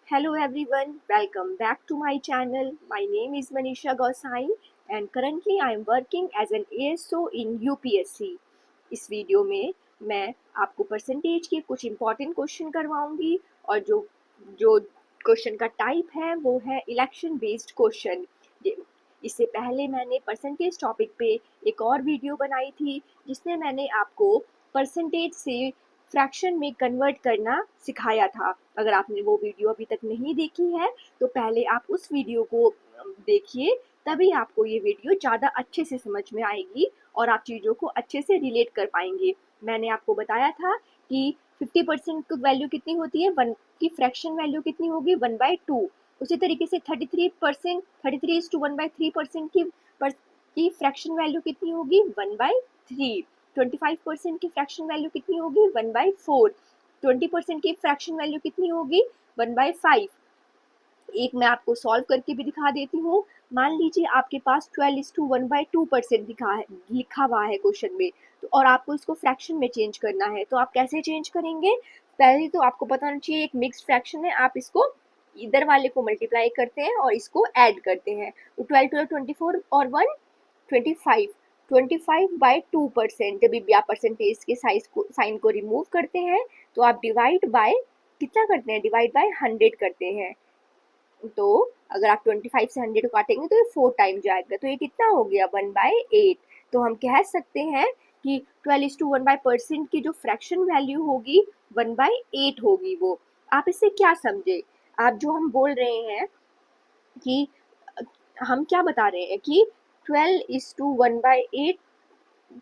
Hello everyone, welcome back to my channel. My name is Manisha Gosai and currently I am working as an ASO in UPSC. इस video में मैं आपको percentage के कुछ important question करवाऊंगी और जो question का टाइप है वो है इलेक्शन बेस्ड क्वेश्चन। इससे पहले मैंने परसेंटेज टॉपिक पे एक और वीडियो बनाई थी जिसमें मैंने आपको परसेंटेज से फ्रैक्शन में कन्वर्ट करना सिखाया था। अगर आपने वो वीडियो अभी तक नहीं देखी है तो पहले आप उस वीडियो को देखिए, तभी आपको ये वीडियो ज़्यादा अच्छे से समझ में आएगी और आप चीज़ों को अच्छे से रिलेट कर पाएंगे। मैंने आपको बताया था कि 50% की वैल्यू कितनी होती है, वन की फ्रैक्शन वैल्यू कितनी होगी, 1/2। उसी तरीके से 33%, 33:1/3% की फ्रैक्शन वैल्यू कितनी होगी, 1/3। 25% की फ्रैक्शन वैल्यू कितनी होगी, 1/4। 20% की फ्रैक्शन वैल्यू कितनी होगी, 1/5। एक मैं आपको सॉल्व करके भी दिखा देती हूँ। मान लीजिए आपके पास 12:1/2% लिखा हुआ है क्वेश्चन में, तो और आपको इसको फ्रैक्शन में चेंज करना है, तो आप कैसे चेंज करेंगे? पहले तो आपको पता होना चाहिए एक मिक्स्ड फ्रैक्शन है, आप इसको इधर वाले को मल्टीप्लाई करते हैं और इसको ऐड करते हैं। तो 12 24 और 1 25। 25/2%। जब भी आप परसेंटेज के साइन को रिमूव करते हैं तो आप डिवाइड बाय कितना करते हैं, डिवाइड बाय 100 करते हैं। तो अगर आप 25 से 100 को काटेंगे तो ये 4 टाइम जाएगा, तो ये कितना हो गया, 1/8। तो हम कह सकते हैं कि 12:1/% की जो फ्रैक्शन वैल्यू होगी 1/8 होगी। वो आप इससे क्या समझे? आप जो हम बोल रहे हैं कि हम क्या बता रहे हैं कि 12:1/8,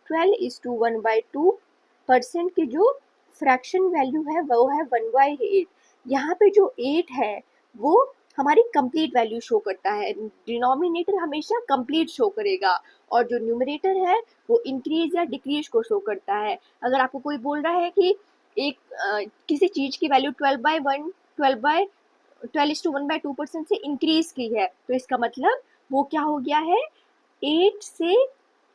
12:1/2% की जो फ्रैक्शन वैल्यू है वो है 1/8। यहाँ पे जो 8 है वो हमारी कंप्लीट वैल्यू शो करता है। डिनोमिनेटर हमेशा कंप्लीट शो करेगा और जो न्यूमरेटर है वो इंक्रीज या डिक्रीज को शो करता है। अगर आपको कोई बोल रहा है कि एक किसी चीज की वैल्यू 12/1% से इंक्रीज की है, तो इसका मतलब वो क्या हो गया है, 8 से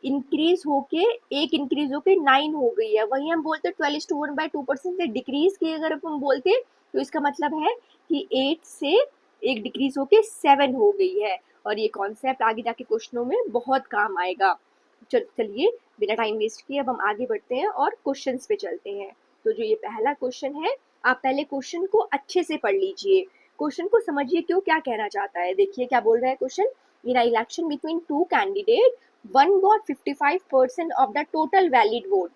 इंक्रीज होके एक इंक्रीज होके 9 हो गई है। वही हम बोलते 12:1/2% से डिक्रीज की अगर हम बोलते तो इसका मतलब है कि 8 से एक डिक्रीज होके 7 हो गई है। और ये कॉन्सेप्ट आगे जाके क्वेश्चनों में बहुत काम आएगा। चलिए बिना टाइम वेस्ट किए अब हम आगे बढ़ते हैं और क्वेश्चंस पे चलते हैं। तो जो ये पहला क्वेश्चन है, आप पहले क्वेश्चन को अच्छे से पढ़ लीजिए, क्वेश्चन को समझिए क्यों क्या कहना चाहता है। देखिए क्या बोल रहा है question. In a election between two candidate, one got 55% of the total valid vote.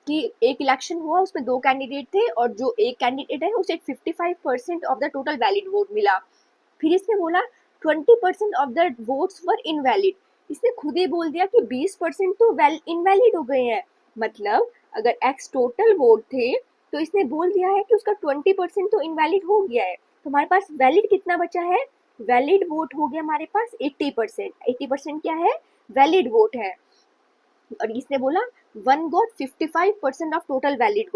कि एक इलेक्शन हुआ उसमें दो कैंडिडेट थे और जो एक कैंडिडेट है उसे 55% of the total valid vote मिला। फिर इसने बोला 20% of the votes were invalid. इसने खुद ही बोल दिया कि 20% तो इनवैलिड हो गए हैं। मतलब अगर एक्स टोटल वोट थे तो इसने बोल दिया है कि उसका 20% तो इनवैलिड हो गया है। तो हमारे पास वैलिड कितना बचा है, वैलिड वोट हो गया हमारे पास 80%। 80% क्या है, वैलिड वोट है। और इसने बोला one got 55% of total valid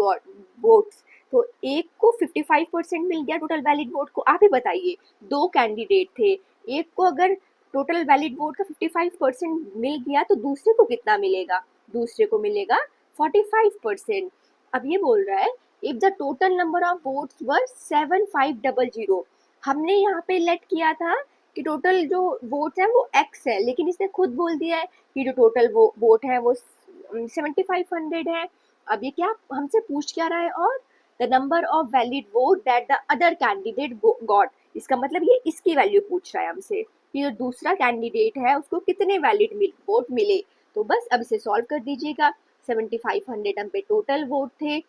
votes. तो एक को 55% मिल गया टोटल वैलिड वोट को। आप ही बताइए, दो कैंडिडेट थे, एक को अगर टोटल वैलिड वोट का 55% मिल गया तो दूसरे को कितना मिलेगा, दूसरे को मिलेगा 45%। अब ये बोल रहा है if the total number of votes were 7500। हमने यहाँ पे लेट किया था कि टोटल जो वोट है वो एक्स है, लेकिन इसने खुद बोल दिया है कि जो टोटल वोट है वो 7500 है। अब ये क्या हमसे पूछ क्या रहा है, और the number of valid vote that the other candidate got. इसका मतलब ये इसकी वैल्यू पूछ रहा है हमसे कि जो दूसरा कैंडिडेट है उसको कितने वैलिड वोट मिले। तो बस अब इसे सॉल्व कर दीजिएगा। 7500 हम पे टोटल वोट थे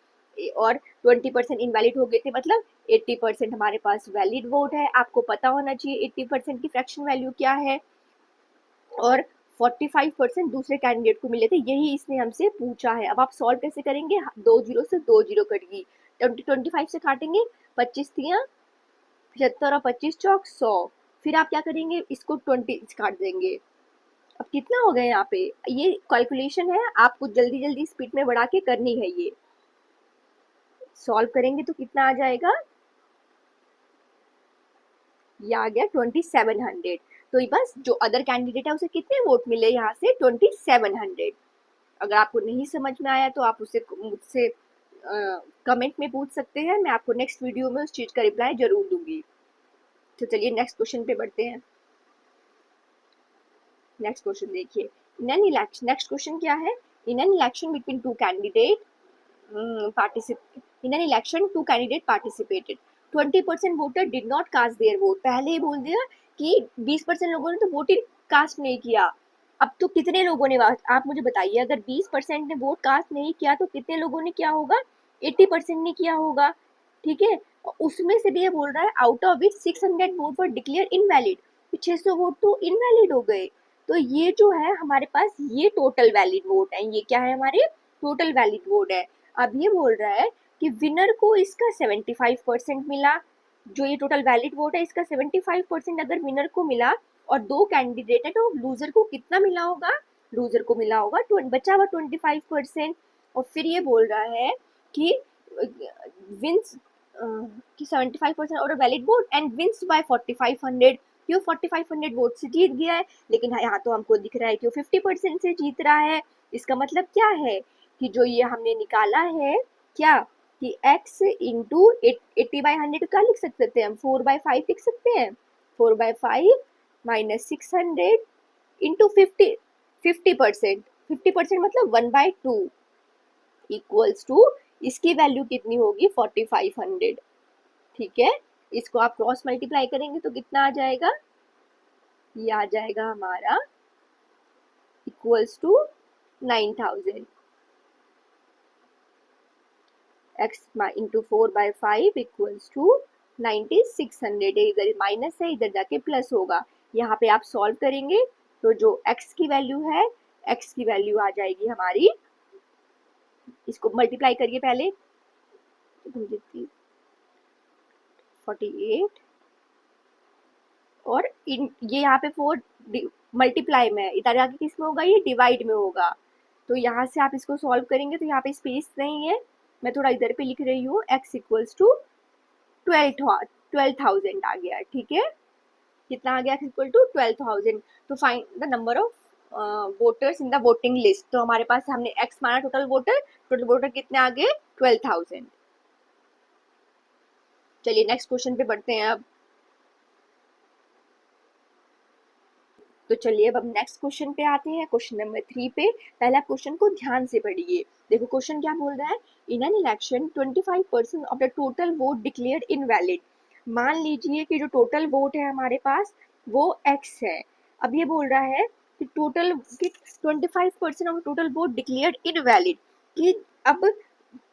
और 20% इनवैलिड हो गए थे, मतलब 80% हमारे पास वैलिड वोट है। आपको पता होना चाहिए 80% की फ्रैक्शन वैल्यू क्या है। और 45% दूसरे कैंडिडेट को मिले थे, यही इसने हमसे पूछा है। अब आप सॉल्व कैसे करेंगे, दो जीरो से दो जीरो कटेगी, 25 से काटेंगे, 25 तियां 75 और 25 चौक 100। फिर आप क्या करेंगे, इसको 20 काट देंगे। अब कितना हो गया यहाँ पे, ये कैलकुलेशन है, आपको जल्दी जल्दी स्पीड में बढ़ा के करनी है। ये सॉल्व करेंगे तो कितना आ जाएगा, ये आ गया 2700। तो बस जो अदर कैंडिडेट है उसे कितने वोट मिले यहाँ से, 2700। अगर आपको नहीं समझ में आया तो आप उसे मुझसे कमेंट में पूछ सकते हैं, मैं आपको नेक्स्ट वीडियो में उस चीज़ का रिप्लाई जरूर दूंगी। तो चलिए नेक्स्ट क्वेश्चन पे बढ़ते हैं। नेक्स्ट क्वेश्चन देखिए, in an election, next question क्या है, in an election between two candidate in an election two candidate participated, 20% voter did not cast their vote। पहले ही बोल दिया कि 20% लोगों ने तो वोट ही कास्ट नहीं किया। अब तो कितने लोगों ने, आप मुझे बताइए, अगर 20% ने वोट कास्ट नहीं किया तो कितने लोगों ने किया होगा, 80% ने किया होगा, ठीक है। उसमें से भी ये बोल रहा है out of which 600 vote were declare invalid, 600 vote तो इनवैलिड हो गए। तो ये जो है हमारे पास ये टोटल वैलिड वोट है, ये क्या है, हमारे टोटल वैलिड वोट है। अब ये बोल रहा है कि विनर को इसका 75% मिला, जो ये टोटल वैलिड वोट है इसका 75% अगर विनर को मिला, और दो कैंडिडेट है तो लूजर को कितना मिला होगा, लूजर को मिला होगा बचा हुआ 25%। और फिर ये बोल रहा है कि विंस कि 75% और valid vote and wins by 4500, क्यों 4500 वोट से जीत गया है। लेकिन यहाँ तो हमको दिख रहा है कि वो 50% से जीत रहा है। इसका मतलब क्या है कि जो ये हमने निकाला है क्या, कि x इंटू 80/100 क्या लिख सकते थे हम, 4/5 लिख सकते हैं, 4/5 माइनस 600 इंटू 50% 50% मतलब 1/2 इक्वल्स टू, इसकी वैल्यू कितनी होगी 4500, ठीक है। इसको आप क्रॉस मल्टीप्लाई करेंगे तो कितना आ जाएगा, ये आ जाएगा हमारा equals to 9000, x into 4/5 equals to 9600 है, इधर माइनस है इधर जाके प्लस होगा। यहाँ पे आप सॉल्व करेंगे तो जो x की वैल्यू है, x की वैल्यू आ जाएगी हमारी, इसको मल्टीप्लाई करिए पहले, 48 और ये यहाँ पे 4 मल्टीप्लाई में है, इधर आके किस में होगा, ये डिवाइड में होगा। तो यहाँ से आप इसको सॉल्व करेंगे तो यहाँ पे स्पेस नहीं है, मैं थोड़ा इधर पे लिख रही हूँ, x इक्वल्स टू 12,000 आ गया, ठीक है। कितना आ गया, x इक्वल टू 12,000। तो find the number of voters in the voting list. तो हमारे पास हमने x माना टोटल वोटर कितने आ गए 12,000। चलिए नेक्स्ट क्वेश्चन पे बढ़ते हैं अब। तो चलिए अब हम नेक्स्ट क्वेश्चन पे आते हैं, क्वेश्चन नंबर 3 पे। पहले आप क्वेश्चन को ध्यान से पढ़िए। देखो क्वेश्चन क्या बोल रहा है, in an election 25% of the total vote declared invalid. मान लीजिए कि जो टोटल वोट है हमारे पास वो x है। अब ये बोल रहा है कि total 25% of total vote declared invalid, कि अब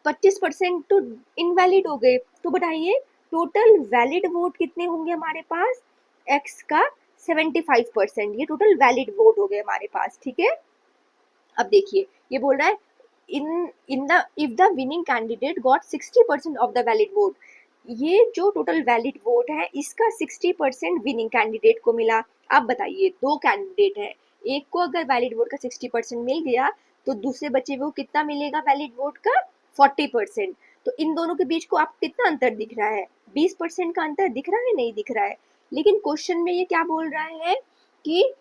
25% तो इनवैलिड हो गए, तो बताइए टोटल वैलिड वोट कितने होंगे हमारे पास, x का 75%, ये टोटल वैलिड वोट हो गए हमारे पास, ठीक है। अब देखिए ये बोल रहा है in the if the winning candidate got 60% of the valid vote, ये जो टोटल वैलिड वोट है इसका 60% विनिंग कैंडिडेट को मिला। अब बताइए दो कैंडिडेट है, एक को अगर वैलिड वोट का 60% मिल गया तो दूसरे बचे हुए को कितना मिलेगा वैलिड वोट का 40%। तो इन दोनों के बीच को आप कितना अंतर दिख रहा है, 20% का अंतर दिख रहा है, नहीं दिख रहा है। लेकिन क्वेश्चन में ये क्या बोल रहा है कि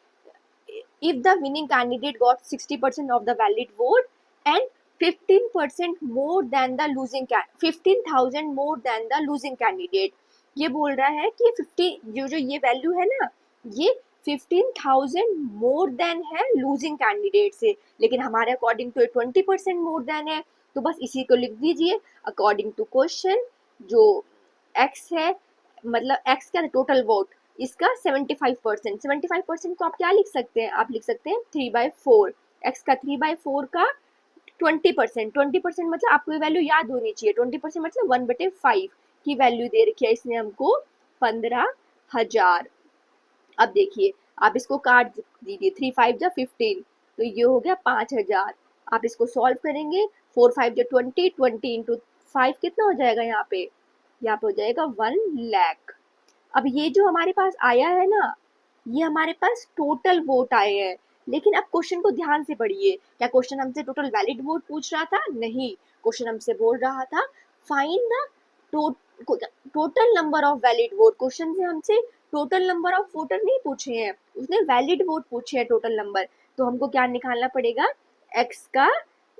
if the winning candidate got 60% of the valid vote and 15% more than the losing 15,000 more than the losing candidate, ये बोल रहा है कि 50 जो ये वैल्यू है ना, ये 15,000 मोर देन है लूजिंग कैंडिडेट से, लेकिन हमारे अकॉर्डिंग टू 20% मोर देन है। तो बस इसी को लिख दीजिए अकॉर्डिंग टू क्वेश्चन, जो x है मतलब x का टोटल वोट इसका 75%, 75% को आप क्या लिख सकते हैं, आप लिख सकते हैं 3/4, x का 3/4 का 20%, 20% मतलब आपको ये वैल्यू याद होनी चाहिए, 20% मतलब 1/5 की वैल्यू दे रखी है इसने हमको 15,000। अब देखिए आप इसको काट दीजिए, 3/5 जा 15, तो ये हो गया 5,000। आप इसको सॉल्व करेंगे, 4/5 जा 20, 20 इंटू 5 कितना हो जाएगा, यहाँ पे हो जाएगा 1 लाख। अब ये जो हमारे पास आया है ना, ये हमारे पास टोटल वोट आए हैं। लेकिन अब क्वेश्चन को ध्यान से पढ़िए, क्या क्वेश्चन हमसे टोटल वैलिड वोट पूछ रहा था, नहीं, क्वेश्चन हमसे बोल रहा था find the total number of valid vote. Question से हमसे टोटल नंबर ऑफ वोटर नहीं पूछे हैं, उसने वैलिड वोट पूछे हैं टोटल नंबर। तो हमको क्या निकालना पड़ेगा, x का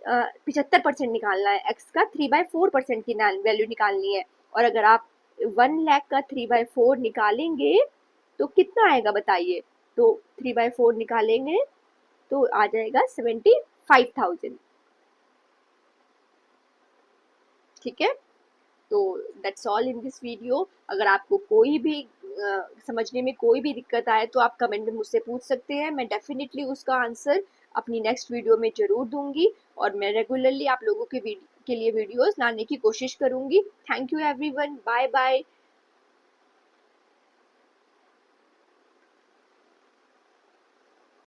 75% निकालना है, x का 3/4% की वैल्यू निकालनी है। और अगर आप 1 लाख का 3/4 निकालेंगे तो कितना आएगा बताइए। तो 3/4 निकालेंगे तो आ जाएगा 75,000। ठीक है, तो that's all in this video. अगर आपको कोई भी समझने में कोई भी दिक्कत आए तो आप कमेंट में मुझसे पूछ सकते हैं, मैं डेफिनेटली उसका आंसर अपनी नेक्स्ट वीडियो में जरूर दूंगी, और मैं रेगुलरली आप लोगों के लिए वीडियोस लाने की कोशिश करूंगी। Thank you everyone, bye bye.